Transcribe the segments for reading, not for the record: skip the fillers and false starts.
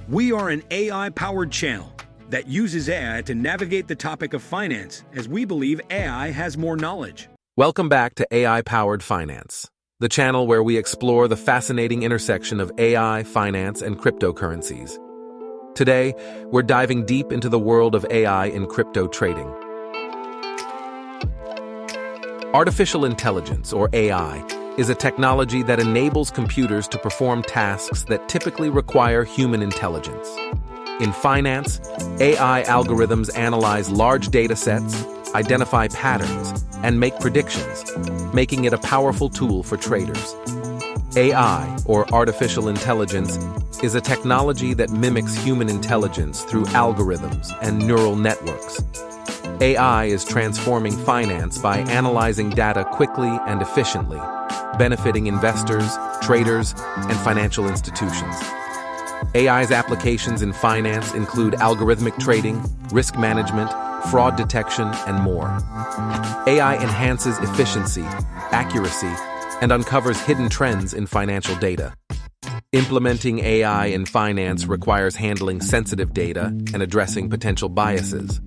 We are an AI-powered channel that uses AI to navigate the topic of finance, as we believe AI has more knowledge. Welcome back to AI-Powered Finance, the channel where we explore the fascinating intersection of AI, finance, and cryptocurrencies. Today, we're diving deep into the world of AI in crypto trading. Artificial intelligence, or AI, is a technology that enables computers to perform tasks that typically require human intelligence. In finance, AI algorithms analyze large data sets, identify patterns, and make predictions, making it a powerful tool for traders. AI, or artificial intelligence, is a technology that mimics human intelligence through algorithms and neural networks. AI is transforming finance by analyzing data quickly and efficiently, benefiting investors, traders, and financial institutions. AI's applications in finance include algorithmic trading, risk management, fraud detection, and more. AI enhances efficiency, accuracy, and uncovers hidden trends in financial data. Implementing AI in finance requires handling sensitive data and addressing potential biases.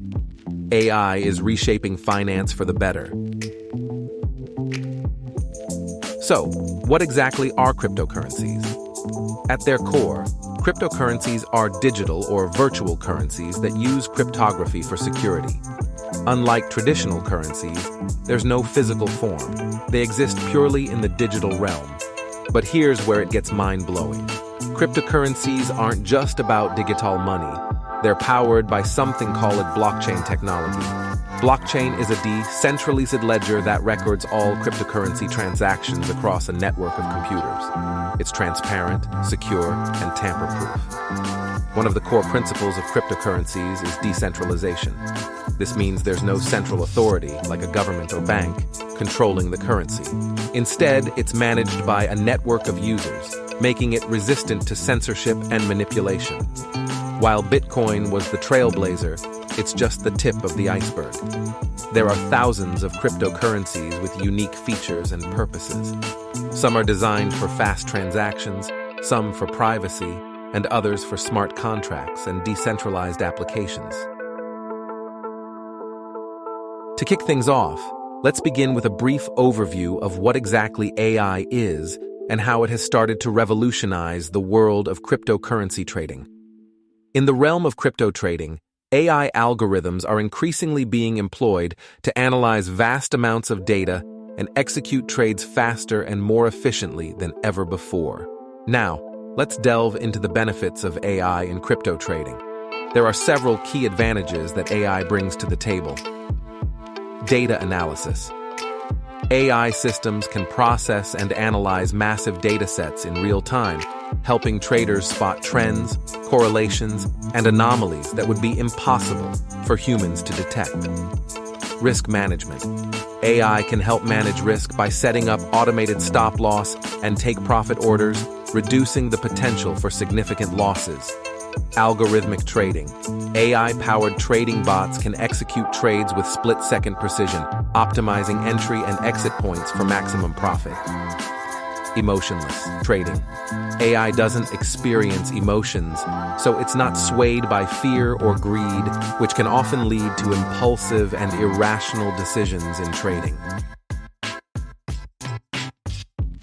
AI is reshaping finance for the better. So, what exactly are cryptocurrencies? At their core, cryptocurrencies are digital or virtual currencies that use cryptography for security. Unlike traditional currencies, there's no physical form. They exist purely in the digital realm. But here's where it gets mind-blowing. Cryptocurrencies aren't just about digital money. They're powered by something called blockchain technology. Blockchain is a decentralized ledger that records all cryptocurrency transactions across a network of computers. It's transparent, secure, and tamper-proof. One of the core principles of cryptocurrencies is decentralization. This means there's no central authority, like a government or bank, controlling the currency. Instead, it's managed by a network of users, making it resistant to censorship and manipulation. While Bitcoin was the trailblazer, it's just the tip of the iceberg. There are thousands of cryptocurrencies with unique features and purposes. Some are designed for fast transactions, some for privacy, and others for smart contracts and decentralized applications. To kick things off, let's begin with a brief overview of what exactly AI is and how it has started to revolutionize the world of cryptocurrency trading. In the realm of crypto trading, AI algorithms are increasingly being employed to analyze vast amounts of data and execute trades faster and more efficiently than ever before. Now, let's delve into the benefits of AI in crypto trading. There are several key advantages that AI brings to the table. Data analysis. AI systems can process and analyze massive data sets in real time, helping traders spot trends, correlations, and anomalies that would be impossible for humans to detect. Risk management. AI can help manage risk by setting up automated stop-loss and take-profit orders, reducing the potential for significant losses. Algorithmic trading. AI-powered trading bots can execute trades with split-second precision, optimizing entry and exit points for maximum profit. Emotionless trading. AI doesn't experience emotions, so it's not swayed by fear or greed, which can often lead to impulsive and irrational decisions in trading.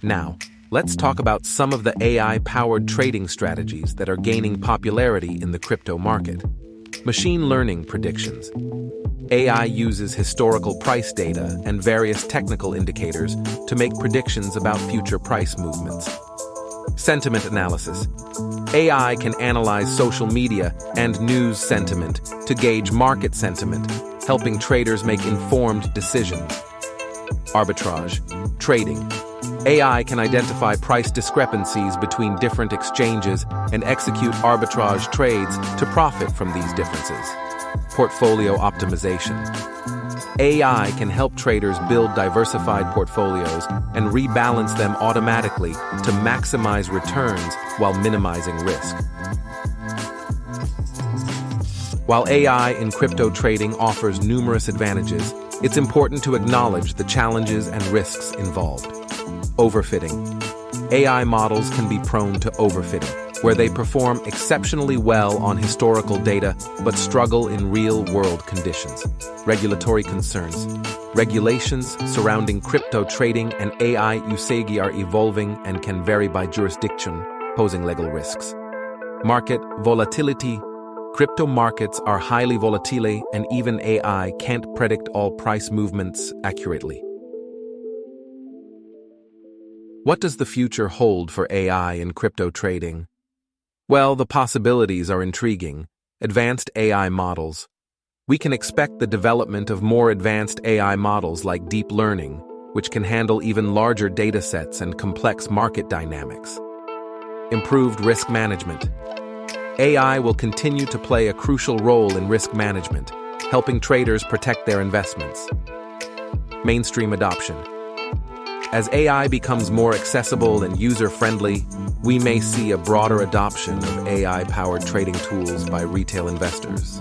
Now, let's talk about some of the AI-powered trading strategies that are gaining popularity in the crypto market. Machine learning predictions. AI uses historical price data and various technical indicators to make predictions about future price movements. Sentiment analysis. AI can analyze social media and news sentiment to gauge market sentiment, helping traders make informed decisions. Arbitrage. Trading. AI can identify price discrepancies between different exchanges and execute arbitrage trades to profit from these differences. Portfolio optimization. AI can help traders build diversified portfolios and rebalance them automatically to maximize returns while minimizing risk. While AI in crypto trading offers numerous advantages, it's important to acknowledge the challenges and risks involved. Overfitting. AI models can be prone to overfitting, where they perform exceptionally well on historical data but struggle in real-world conditions. Regulatory concerns. Regulations surrounding crypto trading and AI usage are evolving and can vary by jurisdiction, posing legal risks. Market volatility. Crypto markets are highly volatile, and even AI can't predict all price movements accurately. What does the future hold for AI in crypto trading? Well, the possibilities are intriguing. Advanced AI models. We can expect the development of more advanced AI models like deep learning, which can handle even larger datasets and complex market dynamics. Improved risk management. AI will continue to play a crucial role in risk management, helping traders protect their investments. Mainstream adoption. As AI becomes more accessible and user-friendly, we may see a broader adoption of AI-powered trading tools by retail investors.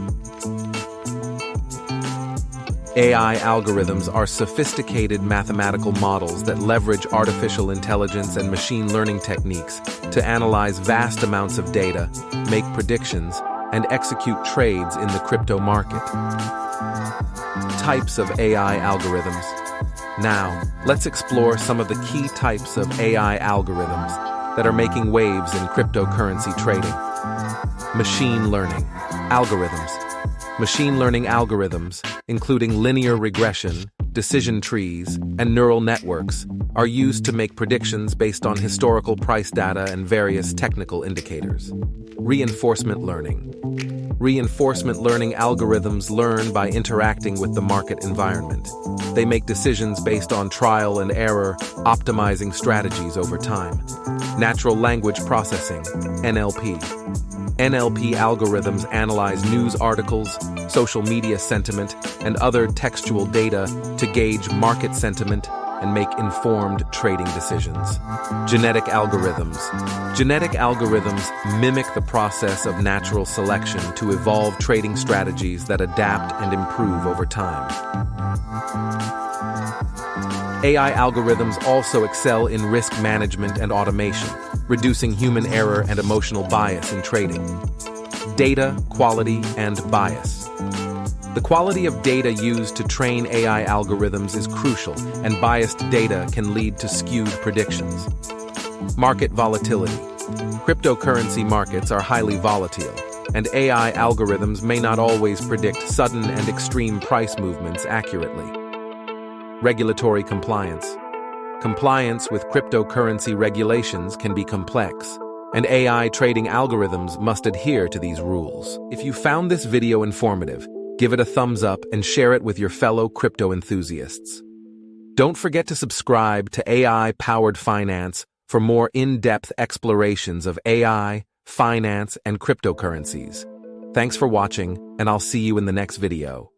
AI algorithms are sophisticated mathematical models that leverage artificial intelligence and machine learning techniques to analyze vast amounts of data, make predictions, and execute trades in the crypto market. Types of AI algorithms. Now, let's explore some of the key types of AI algorithms that are making waves in cryptocurrency trading. Machine learning algorithms. Machine learning algorithms, including linear regression, decision trees, and neural networks, are used to make predictions based on historical price data and various technical indicators. Reinforcement learning. Reinforcement learning algorithms learn by interacting with the market environment. They make decisions based on trial and error, optimizing strategies over time. Natural language processing, NLP. NLP algorithms analyze news articles, social media sentiment, and other textual data to gauge market sentiment and make informed trading decisions. Genetic algorithms. Genetic algorithms mimic the process of natural selection to evolve trading strategies that adapt and improve over time. AI algorithms also excel in risk management and automation, reducing human error and emotional bias in trading. Data, quality, and bias. The quality of data used to train AI algorithms is crucial, and biased data can lead to skewed predictions. Market volatility. Cryptocurrency markets are highly volatile, and AI algorithms may not always predict sudden and extreme price movements accurately. Regulatory compliance. Compliance with cryptocurrency regulations can be complex, and AI trading algorithms must adhere to these rules. If you found this video informative, give it a thumbs up and share it with your fellow crypto enthusiasts. Don't forget to subscribe to AI-Powered Finance for more in-depth explorations of AI, finance, and cryptocurrencies. Thanks for watching, and I'll see you in the next video.